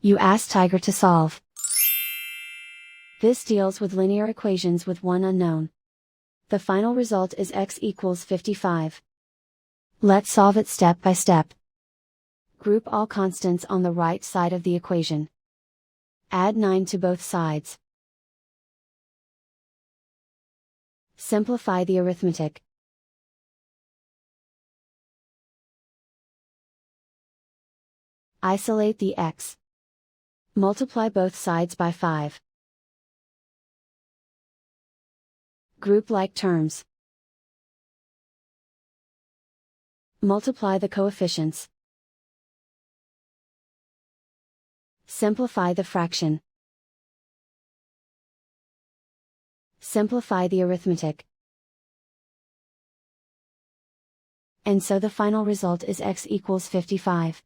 You ask Tiger to solve. This deals with linear equations with one unknown. The final result is x equals 55. Let's solve it step by step. Group all constants on the right side of the equation. Add 9 to both sides. Simplify the arithmetic. Isolate the x. Multiply both sides by 5. Group like terms. Multiply the coefficients. Simplify the fraction. Simplify the arithmetic. And so the final result is x equals 55.